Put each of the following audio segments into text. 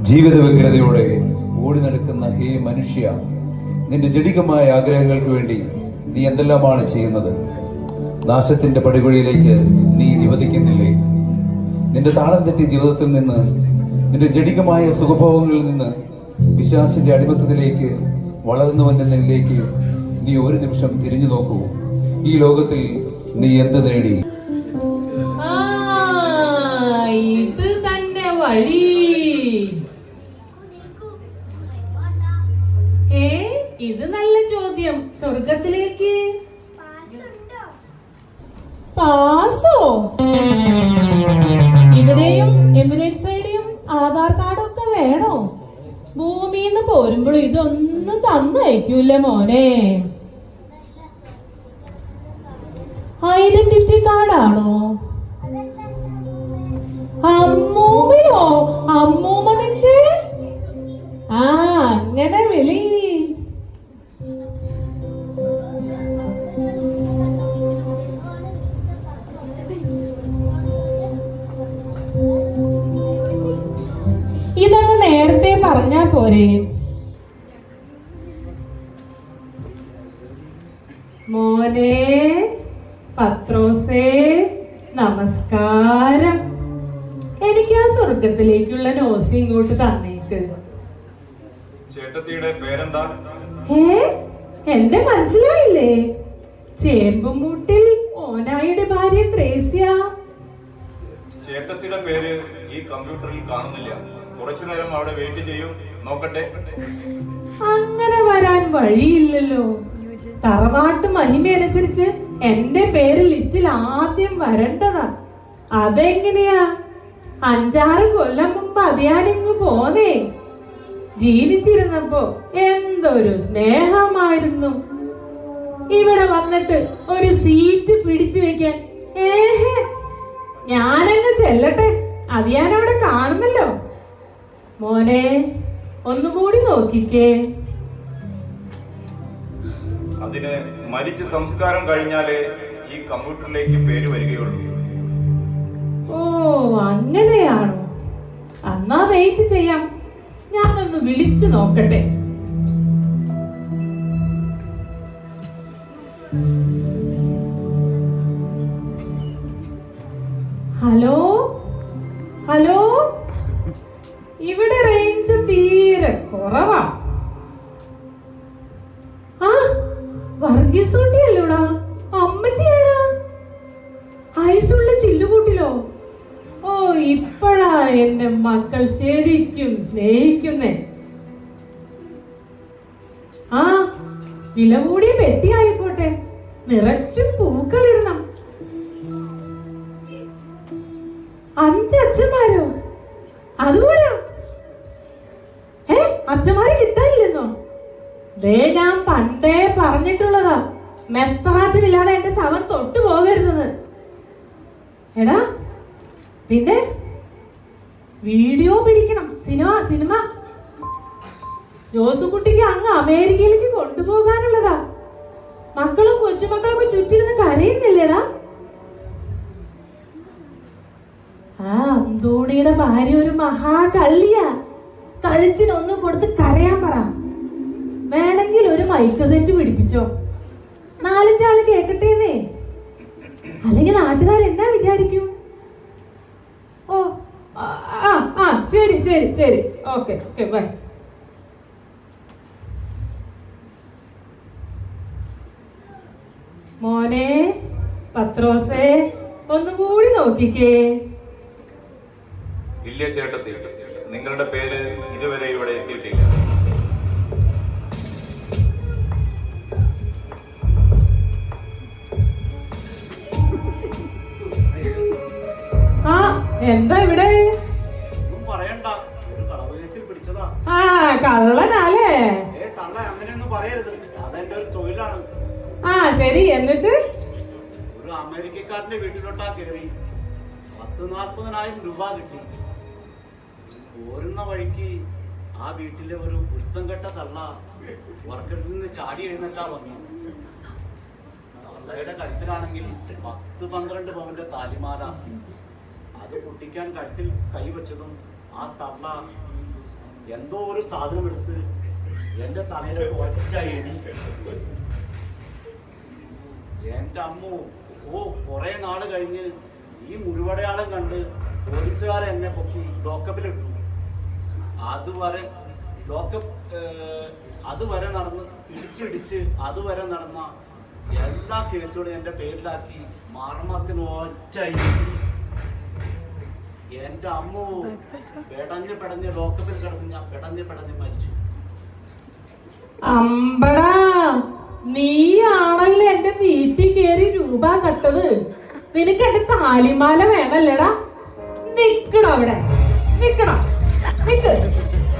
ജീവിത വ്യഗ്രതയോടെ ഓടി നടക്കുന്ന ഹേ മനുഷ്യ, നിന്റെ ജഡികമായ ആഗ്രഹങ്ങൾക്ക് വേണ്ടി നീ എന്തെല്ലാമാണ് ചെയ്യുന്നത്? നാശത്തിന്റെ പടികുഴിയിലേക്ക് നീ നിവദിക്കുന്നില്ലേ? നിന്റെ താളം തെറ്റിയ ജീവിതത്തിൽ നിന്ന്, നിന്റെ ജഡികമായ സുഖഭോഗങ്ങളിൽ നിന്ന് പിശാചിന്റെ അടിമത്തത്തിലേക്ക് വളർന്നുവന്നതിലേക്ക് നീ ഒരു നിമിഷം തിരിഞ്ഞു നോക്കൂ. ഈ ലോകത്തിൽ നീ എന്ത് നേടി? ഇത് തന്നെ വഴി. ഇത് നല്ല ചോദ്യം. സ്വർഗത്തിലേക്ക് പാസോ? ഇവിടെയും എമിറേറ്റ്സ് ഐഡിയും ആധാർ കാർഡും ഒക്കെ വേണോ? ഭൂമിന്ന് പോരുമ്പോഴും ഇതൊന്നും തന്നയക്കൂല മോനെ. ഐഡന്റിറ്റി കാർഡാണോ? അമ്മൂമ്മയോ? അമ്മൂമ്മ നിന്റെ? അങ്ങനെ വിളി. ഇതൊന്ന് നേരത്തെ പറഞ്ഞാ പോരെ? മോനെ പത്രോസേ, നമസ്കാരം. എനിക്ക് ആ സ്വർഗത്തിലേക്കുള്ള നോസി ഇങ്ങോട്ട് തന്നേക്ക്. ചേട്ടത്തിയുടെ പേരെന്താ? എന്റെ മനസ്സിലായില്ലേ? ചേമ്പുമൂട്ടിൽ ഓനായുടെ ഭാര്യ ത്രേസ്യ. ചേട്ടത്തിയുടെ പേര് ഈ കമ്പ്യൂട്ടറിൽ കാണുന്നില്ല. കുറച്ചു നേരം അവിടെ വെയിറ്റ് ചെയ്യൂ, നോക്കട്ടെ. അങ്ങനെ വരാൻ വഴിയില്ലല്ലോ. തറവാട്ട് മഹിമയനുസരിച്ച് എന്റെ പേര് ലിസ്റ്റിൽ ആദ്യം വരേണ്ടതാ. അതെങ്ങനെയാ? 5-6 കൊല്ലം മുമ്പ് അതിയാനിങ്ങ് പോന്നേ. ജീവിച്ചിരുന്നപ്പോ എന്തൊരു സ്നേഹമായിരുന്നു. ഇവിടെ വന്നിട്ട് ഒരു സീറ്റ് പിടിച്ചു വെക്കാൻ. ഞാനങ്ങ് ചെല്ലട്ടെ, അതിയാനവിടെ കാണുമല്ലോ. മോനെ ഒന്നുകൂടി നോക്കിക്കേ. അതിന് മരിച്ച് സംസ്കാരം കഴിഞ്ഞാലേ ഈ കമ്പ്യൂട്ടറിലേക്ക് പേര് വരികയുള്ളൂ. ഓ അങ്ങനെയാണോ? എന്നാ വെയിറ്റ് ചെയ്യാം. ഞാനൊന്ന് വിളിച്ചു നോക്കട്ടെ. ഹലോ ഹലോ, ഇവിടെ റേഞ്ച് തീരെ കുറവാ. വർഗീസൂട്ടിയല്ലോടാ? അമ്മച്ചിയാടാ? ഐസുള്ള ചില്ലുകൂട്ടിലോ? ഓ, ഇപ്പഴാ എന്റെ മക്കൾ ശരിക്കും സ്നേഹിക്കുന്നേ. വില കൂടിയ പെട്ടി ആയിക്കോട്ടെ, നിറച്ചും പൂക്കളിടണം. 5 അച്ഛന്മാരോ? അതുപോരാ? അച്ഛന്മാരെ കിട്ടാനില്ലെന്നോ? ഞാൻ പണ്ടേ പറഞ്ഞിട്ടുള്ളതാ, മെത്രാച്ചനില്ലാതെ എന്റെ ശവം തൊട്ടു പോകരുതെന്ന്. എടാ പിന്നെ വീഡിയോ പിടിക്കണം. സിനിമ ജോസുകുട്ടിക്ക് അങ്ങ് അമേരിക്കയിലേക്ക് കൊണ്ടുപോകാനുള്ളതാ. മക്കളും കൊച്ചുമക്കളൊക്കെ ചുറ്റിരുന്ന് കരയുന്നില്ലേടാ? അന്തോണിയുടെ ഭാര്യ ഒരു മഹാകള്ളിയാ. കഴുത്തിനൊന്നും കൊടുത്ത് കരയാൻ പറ. വേണമെങ്കിൽ ഒരു മൈക്ക് സെറ്റ് പിടിപ്പിച്ചോ, 4-5 ആള് കേക്കട്ടേന്നേ. അല്ലെങ്കിൽ നാട്ടുകാരെന്നാ വിചാരിക്കും? ഓ ശരി ശരി ശരി, ഓക്കെ ഓക്കെ, ബൈ. മോനെ പത്രോസേ, ഒന്നുകൂടി നോക്കിക്കേ. ഇല്ല ചേട്ടത്തി, നിങ്ങളുടെ പേര് ഇതുവരെ ഇവിടെ എത്തിയിട്ടില്ല. എന്താ ഇവിടെ? പറയണ്ട, ഒരു കളവേസിൽ പിടിച്ചതാ. കള്ളനാലേ? തള്ള അങ്ങനെയൊന്നും പറയരുത്, അതെന്റെ ഒരു തൊഴിലാണ്. ശരി, എന്നിട്ട്? ഒരു അമേരിക്കക്കാരന്റെ വീട്ടിലോട്ടാ കയറി 10-40,000 രൂപ കിട്ടി. പോരുന്ന വഴിക്ക് ആ വീട്ടിലെ ഒരു വൃത്തം കെട്ട തള്ള വർക്കറ്റിൽ നിന്ന് ചാടി എഴുന്നേറ്റാ പറഞ്ഞു. തള്ളയുടെ കഴുത്തിലാണെങ്കിൽ 10-12 പവന്റെ താലിമാല. അത് പൊട്ടിക്കാൻ കഴുത്തിൽ കൈവച്ചതും ആ തള്ള എന്തോ ഒരു സാധനം എടുത്ത് എന്റെ തലയിലേക്ക് ഒറ്റ ഇടി. എന്റെ അമ്മു, ഓ കുറെ നാള് കഴിഞ്ഞ് ഈ മുഴുവടയാളം കണ്ട് പോലീസുകാരെ എന്നെ പൊക്കി ലോക്കപ്പിലിട്ടു. അതുവരെ നടന്ന് ഇടിച്ചിടിച്ച് അതുവരെ നടന്ന എല്ലാ കേസുകളും എന്റെ പേരിലാക്കി മർമ്മത്തിന് ഒറ്റ ഇടി. എന്റെ അമ്മു പെടഞ്ഞ് ലോക്കപ്പിൽ കിടന്ന് ഞാൻ പെടഞ്ഞ് മരിച്ചു. അമ്പടാ, നീയാണല്ലേ എന്റെ വീട്ടിൽ കയറി രൂപ കട്ടത്. നിനക്ക് എന്റെ താലിമാല വേണല്ലേടാ? നിക്കണ അവിടെ, നിക്കണം, നിക്ക്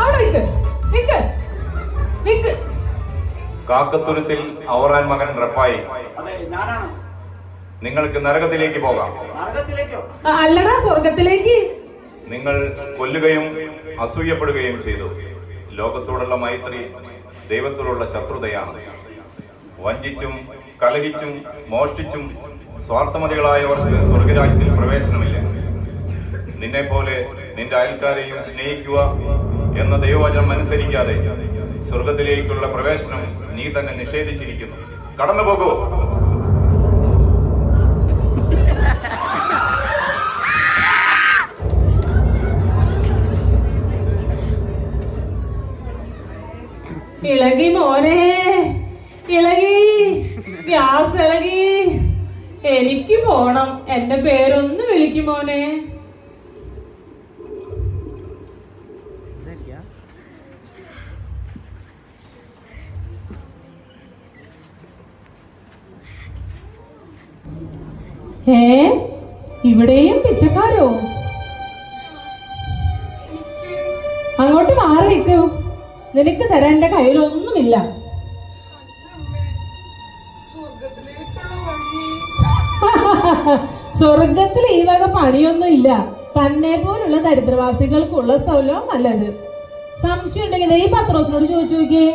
അവിടെ, നിക്ക്. കാക്കത്തുരുത്തിൽ ഔറാൻ മകൻ റപ്പായി, അതെ ഞാനാണ്. നിങ്ങൾക്ക് നരകത്തിലേക്ക് പോകാം. നരകത്തിലേക്കോ? അല്ലടാ, സ്വർഗത്തിലേക്ക്. നിങ്ങൾ കൊല്ലുകയും അസൂയപ്പെടുകയും ചെയ്തു. ലോകത്തോടുള്ള മൈത്രി ദൈവത്തോടുള്ള ശത്രുതയാണ്. വഞ്ചിച്ചും കലഹിച്ചും മോഷ്ടിച്ചും സ്വാർത്ഥമതികളായവർക്ക് സ്വർഗരാജ്യത്തിൽ പ്രവേശനമില്ല. നിന്നെ പോലെ നിന്റെ അയൽക്കാരെയും സ്നേഹിക്കുക എന്ന ദൈവവചനം അനുസരിക്കാതെ സ്വർഗത്തിലേക്കുള്ള പ്രവേശനം നീ തന്നെ നിഷേധിച്ചിരിക്കുന്നു. കടന്നു പോകൂ. ഇളകി മോനെ, ഇളകി, ഗ്യാസ് ഇളകി. എനിക്ക് പോണം. എന്റെ പേരൊന്ന് വിളിക്കും മോനെ. ഇവിടെയും പിച്ചക്കാരോ? അങ്ങോട്ട് മാറി നിൽക്കൂ. നിനക്ക് തരാൻ എന്റെ കയ്യിലൊന്നുമില്ല. സ്വർഗത്തിൽ ഈ വക പണിയൊന്നും ഇല്ല. തന്നെ പോലുള്ള ദരിദ്രവാസികൾക്കുള്ള സ്ഥലവും നല്ലത്. സംശയം ഉണ്ടെങ്കിൽ ഈ പത്രോസിനോട് ചോദിച്ചു നോക്കിയേ.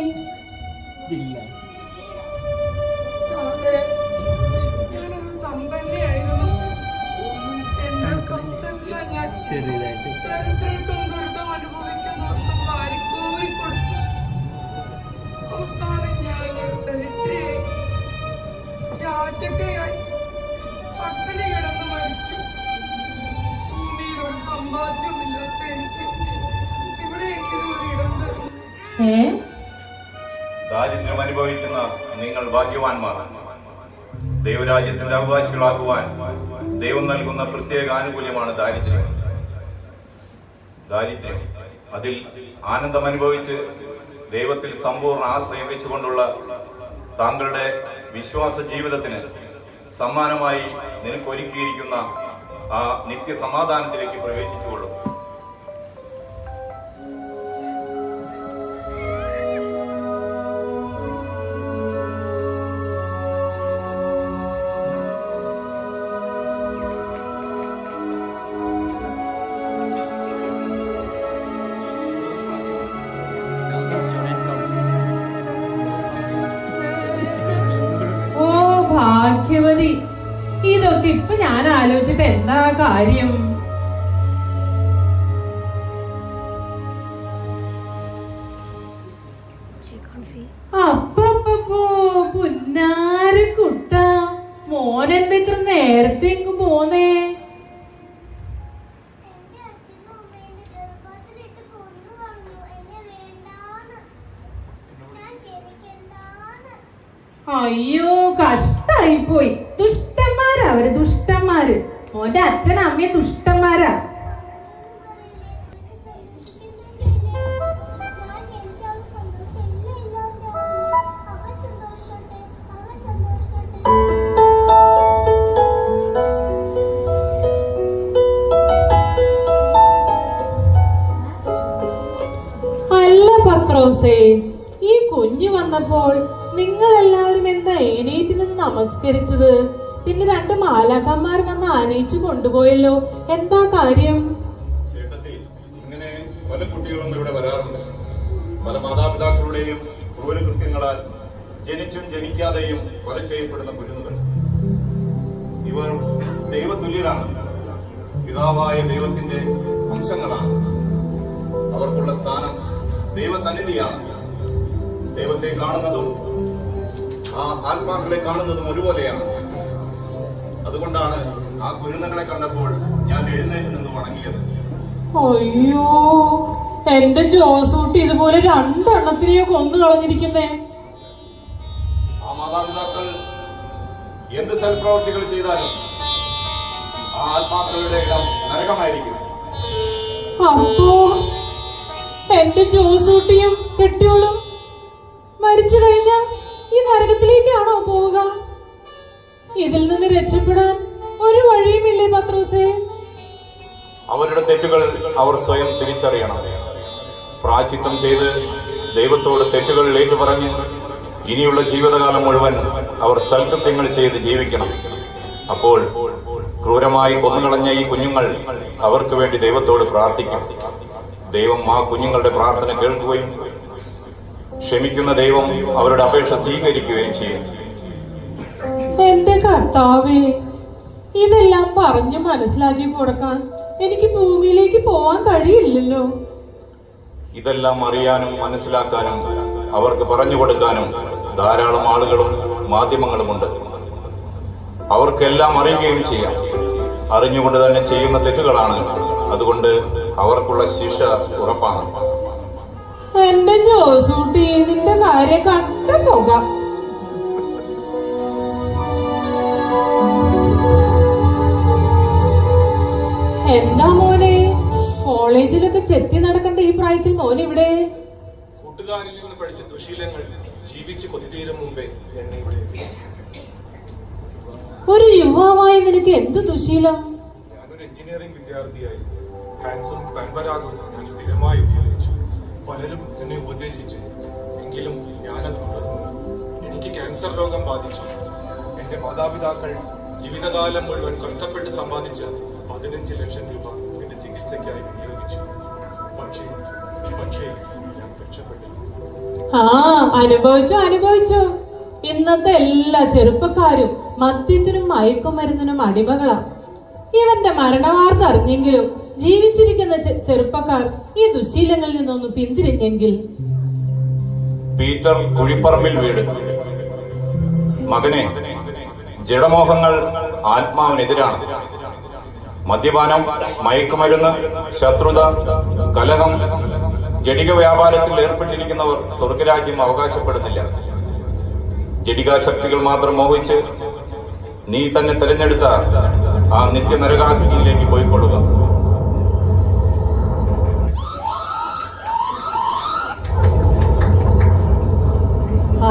ദാരിദ്ര്യം അനുഭവിക്കുന്ന നിങ്ങൾ ഭാഗ്യവാന്മാർ. ദൈവരാജ്യത്തിന്റെ അവകാശികളാകുവാൻ ദൈവം നൽകുന്ന പ്രത്യേക ആനുകൂല്യമാണ് ദാരിദ്ര്യം. അതിൽ ആനന്ദം അനുഭവിച്ച് ദൈവത്തിൽ സമ്പൂർണ്ണ ആശ്രയം വെച്ചുകൊണ്ടുള്ള താങ്കളുടെ വിശ്വാസ ജീവിതത്തിന് സമ്മാനമായി നിനക്ക് ഒരുക്കിയിരിക്കുന്ന ആ നിത്യസമാധാനത്തിലേക്ക് പ്രവേശിച്ചുകൊള്ളും. ഭാഗ്യവതി, ഇതൊക്കെ ഇപ്പൊ ഞാൻ ആലോചിച്ചിട്ട് എന്താ കാര്യം? അപ്പോ പുന്നാരക്കുട്ട, മോനെന്താ ഇത്ര നേരത്തെ ഇങ്ങ് പോന്നേ? അയ്യോ, കഷ്ടായി പോയി. ദുഷ്ടന്മാരാ അവര്, ദുഷ്ടന്മാര്. മോന്റെ അച്ഛനും അമ്മയും ദുഷ്ടന്മാരാ. അല്ല പത്രോസേ, ഈ കുഞ്ഞു വന്നപ്പോൾ നിങ്ങൾ എല്ലാവരും എന്താ എണീറ്റ് നിന്ന് നമസ്കരിച്ചത്? പിന്നെ 2 മാലാഖമാർ വന്ന് ആനയിച്ചു കൊണ്ടുപോയല്ലോ, എന്താ കാര്യം? ചേട്ടത്തി, ഇങ്ങനെ പല കുട്ടികളും ഇവിടെ വരാറുണ്ട്. പല മാതാപിതാക്കളുടെയും ക്രൂരകൃത്യങ്ങളാൽ ജനിച്ചും ജനിക്കാതെയും കൊല ചെയ്യപ്പെടുന്ന കുരുന്നുകൾ. ഇവർ ദൈവതുല്യരാണ്, പിതാവായ ദൈവത്തിന്റെ അംശങ്ങളാണ്. അവർക്കുള്ള സ്ഥാനം ദൈവസന്നിധിയാണ്. ദൈവത്തെ കാണുന്നതും ആ ആത്മാക്കളെ കാണുന്നതും ഒരുപോലെയാണ്. അതുകൊണ്ടാണ് ആ കുരുന്നുകളെ കണ്ടപ്പോൾ ഞാൻ എഴുന്നേറ്റ് നിന്ന് വണങ്ങിയത്. അയ്യോ, എന്റെ ജോസൂട്ടി ഇതുപോലെ രണ്ടെണ്ണത്തിനെയോ കൊന്നു കളഞ്ഞിരിക്കുന്നേ. ആ മാതാപിതാക്കൾ എന്ത് സൽപ്രവർത്തികൾ ചെയ്താലും ആ ആത്മാക്കളുടെ ഇടം നരകമായിരിക്കും. അപ്പോ എന്റെ ജോസൂട്ടിയും കെട്ടിയോളും മരിച്ചു കഴിഞ്ഞാൽ ഈ നരകത്തിലേക്കാണോ പോവുക? ഇതിൽ നിന്ന് രക്ഷപ്പെടാൻ ഒരു വഴിയുമില്ലേ പത്രോസേ? അവരുടെ തെറ്റുകൾ അവർ സ്വയം തിരിച്ചറിയണം. പ്രായശ്ചിത്തം ചെയ്ത് ദൈവത്തോട് തെറ്റുകൾ ഏറ്റുപറഞ്ഞ് ഇനിയുള്ള ജീവിതകാലം മുഴുവൻ അവർ സൽകൃത്യങ്ങൾ ചെയ്ത് ജീവിക്കണം. അപ്പോൾ ക്രൂരമായി കൊന്നുകളഞ്ഞ ഈ കുഞ്ഞുങ്ങൾ അവർക്ക് വേണ്ടി ദൈവത്തോട് പ്രാർത്ഥിക്കും. ദൈവം ആ കുഞ്ഞുങ്ങളുടെ പ്രാർത്ഥന കേൾക്കുകയും ക്ഷമിക്കുന്ന ദൈവം അവരുടെ അപേക്ഷ സ്വീകരിക്കുകയും ചെയ്യും. എന്റെ കർത്താവേ, ഇതെല്ലാം പറഞ്ഞു മനസ്സിലാക്കി കൊടുക്കാൻ എനിക്ക് ഭൂമിയിലേക്ക് പോവാൻ കഴിയില്ലല്ലോ. ഇതെല്ലാം അറിയാനും മനസ്സിലാക്കാനും അവർക്ക് പറഞ്ഞു കൊടുക്കാനും ധാരാളം ആളുകളും മാധ്യമങ്ങളുമുണ്ട്. അവർക്കെല്ലാം അറിയുകയും ചെയ്യാം. അറിഞ്ഞുകൊണ്ട് തന്നെ ചെയ്യുന്ന തെറ്റുകളാണ്. അതുകൊണ്ട് അവർക്കുള്ള ശിക്ഷ ഉറപ്പാണ്. എന്റെ ജോസൂട്ടി, നിന്റെ കാര്യം കണ്ടു പോകാം. എന്താ മോനെ, കോളേജിലൊക്കെ ചെത്തി നടക്കണ്ട ഈ പ്രായത്തിൽ മോൻ ഇവിടെ? കൂട്ടുകാരിൽ നിന്ന് പഠിച്ച ദുശീലങ്ങൾ ജീവിച്ച് കൊതിതീരും മുമ്പേ എന്നെ ഇവിടെ എത്തി. ഒരു യുവാവായി നിനക്ക് എന്ത് ദുശീലം? ഞാനൊരു എഞ്ചിനീയറിംഗ് വിദ്യാർത്ഥിയായി ഹാൻസും തൻപരാഗും ഞാൻ സ്ഥിരമായി ഉപയോഗിച്ചു. പലരും എന്നെ ഉപദേശിച്ചു, എങ്കിലും ഞാനത് തുടർന്നു. എനിക്ക് ക്യാൻസർ രോഗം ബാധിച്ചു. എന്റെ മാതാപിതാക്കൾ ജീവിതകാലം മുഴുവൻ കഷ്ടപ്പെട്ട് സമ്പാദിച്ച 15 ലക്ഷം രൂപ എന്റെ ചികിത്സയ്ക്കായി വിനിയോഗിച്ചു. പക്ഷേ ഞാൻ രക്ഷപ്പെട്ടു. അനുഭവിച്ചോ. ഇന്നത്തെ എല്ലാ ചെറുപ്പക്കാരും മദ്യത്തിനും മയക്കുമരുന്നിനും അടിമകളാണ്. ഇവന്റെ മരണവാർത്ത അറിഞ്ഞെങ്കിലും ജീവിച്ചിരിക്കുന്ന ചെറുപ്പക്കാർ ഈ ദുശീലങ്ങളിൽ നിന്നൊന്ന് പിന്തിരിഞ്ഞെങ്കിൽ. പീറ്റർ കുഴിപ്പറമ്പിൽ വീട്. മകനെ, ജഡമോഹങ്ങൾ ആത്മാവിനെതിരാണ്. മദ്യപാനം, മയക്കുമരുന്ന്, ശത്രുത, കലഹം, ജഡിക വ്യാപാരത്തിൽ ഏർപ്പെട്ടിരിക്കുന്നവർ സ്വർഗരാജ്യം അവകാശപ്പെടുന്നില്ല. ജഡികാശക്തികൾ മാത്രം മോഹിച്ച് നീ തന്നെ തിരഞ്ഞെടുത്ത ആ നിത്യനരകാഗ്നിയിലേക്ക് പോയിക്കൊള്ളുക.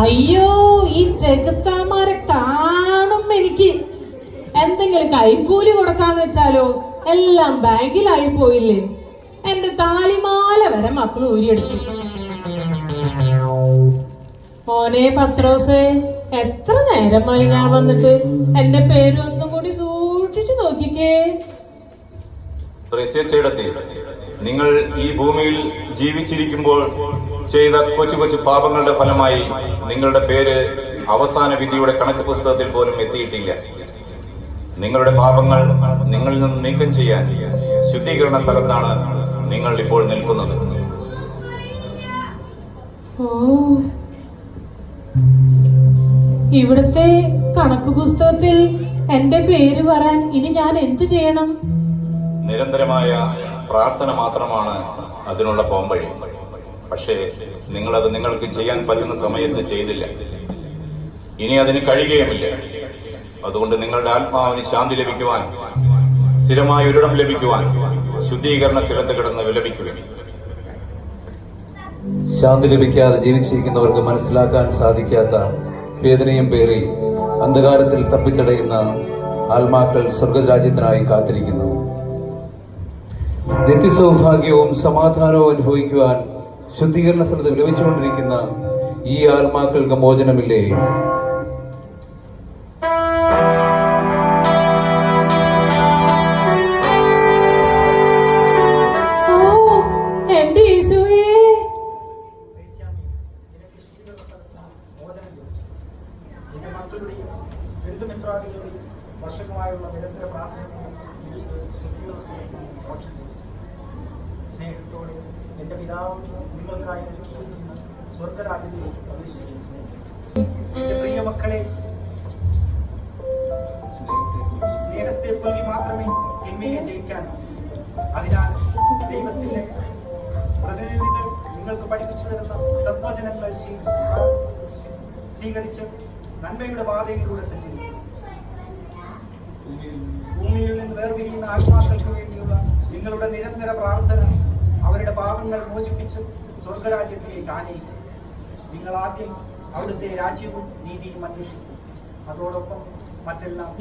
അയ്യോ, ഈ ചെകുത്താന്മാരെ കാണും എനിക്ക്. എന്തെങ്കിലും കൈക്കൂലി കൊടുക്കാന്ന് വെച്ചാലോ എല്ലാം ബാങ്കിലായി പോയില്ലേ. എന്റെ താലിമാല വരെ മക്കൾ ഊരിയെടുത്തു. മോനെ പത്രോസേ, എത്ര നേരമായി ഞാൻ വന്നിട്ട്? എന്റെ പേര് ഒന്നും കൂടി സൂക്ഷിച്ചു നോക്കിക്കേ. ത്രേസ്യച്ചേടത്തി, നിങ്ങൾ ഈ ഭൂമിയിൽ ജീവിച്ചിരിക്കുമ്പോൾ ചെയ്ത കൊച്ചു കൊച്ചു പാപങ്ങളുടെ ഫലമായി നിങ്ങളുടെ പേര് അവസാന വിധിയുടെ കണക്ക് പുസ്തകത്തിൽ പോലും എത്തിയിട്ടില്ല. നിങ്ങളുടെ പാപങ്ങൾ നിങ്ങളിൽ നിന്ന് നീക്കം ചെയ്യാൻ ശുദ്ധീകരണ സ്ഥലത്താണ് നിങ്ങൾ ഇപ്പോൾ നിൽക്കുന്നത്. ഓ, ഇവിടുത്തെ കണക്ക് പുസ്തകത്തിൽ എന്റെ പേര് വരാൻ ഇനി ഞാൻ എന്തു ചെയ്യണം? നിരന്തരമായ പ്രാർത്ഥന മാത്രമാണ് അതിനുള്ള പോംവഴി. പക്ഷേ നിങ്ങളത് നിങ്ങൾക്ക് ചെയ്യാൻ പറ്റുന്ന സമയത്ത് ചെയ്തില്ല. ഇനി അതിന് കഴിയുകയുമില്ല. അതുകൊണ്ട് നിങ്ങളുടെ ആത്മാവിന് ശാന്തി ലഭിക്കുവാൻ, സ്ഥിരമായ ഒരിടം ലഭിക്കുവാൻ ശുദ്ധീകരണ സ്ഥലത്ത് കിടന്ന് വിലപിക്കുക. ശാന്തി ലഭിക്കാതെ ജീവിച്ചിരിക്കുന്നവർക്ക് മനസ്സിലാക്കാൻ സാധിക്കാത്ത വേദനയും പേറി അന്ധകാരത്തിൽ തപ്പിത്തടയുന്ന ആത്മാക്കൾ സ്വർഗരാജ്യത്തിനായി കാത്തിരിക്കുന്നു. നിത്യസൗഭാഗ്യവും സമാധാനവും അനുഭവിക്കുവാൻ ശുദ്ധീകരണ സ്ഥലത്ത് വിലപിച്ചുകൊണ്ടിരിക്കുന്ന ഈ ആത്മാക്കൾക്ക് മോചനമില്ലേ? വർഷങ്ങളായുള്ള നിരന്തര പ്രാർത്ഥനയും സ്നേഹത്തോടെ എന്റെ പിതാവും നിങ്ങൾക്കായി ഒരുക്കിയിരിക്കുന്ന സ്വർഗരാജ്യത്തിൽ പ്രവേശിച്ചു. എന്റെ പ്രിയ മക്കളെ, സ്നേഹത്തെ പുൽകി മാത്രമേ തിന്മയെ ജയിക്കാൻ. അതിനാൽ ദൈവത്തിന്റെ പ്രതിനിധികൾ നിങ്ങൾക്ക് പഠിപ്പിച്ചു തരുന്ന സദ്വചനങ്ങൾ സ്വീകരിച്ച് നന്മയുടെ പാതയിലൂടെ സഞ്ചരിക്കും. ഭൂമിയിൽ നിന്ന് വേർപിരിയുന്ന ആത്മാക്കൾക്ക് വേണ്ടിയുള്ള നിങ്ങളുടെ നിരന്തര പ്രാർത്ഥന അവരുടെ പാപങ്ങൾ മോചിപ്പിച്ച് സ്വർഗരാജ്യത്തിലേക്ക് ആനയിക്കും. നിങ്ങൾ ആദ്യം അവിടുത്തെ രാജ്യവും നീതിയും അന്വേഷിക്കും. അതോടൊപ്പം മറ്റെല്ലാം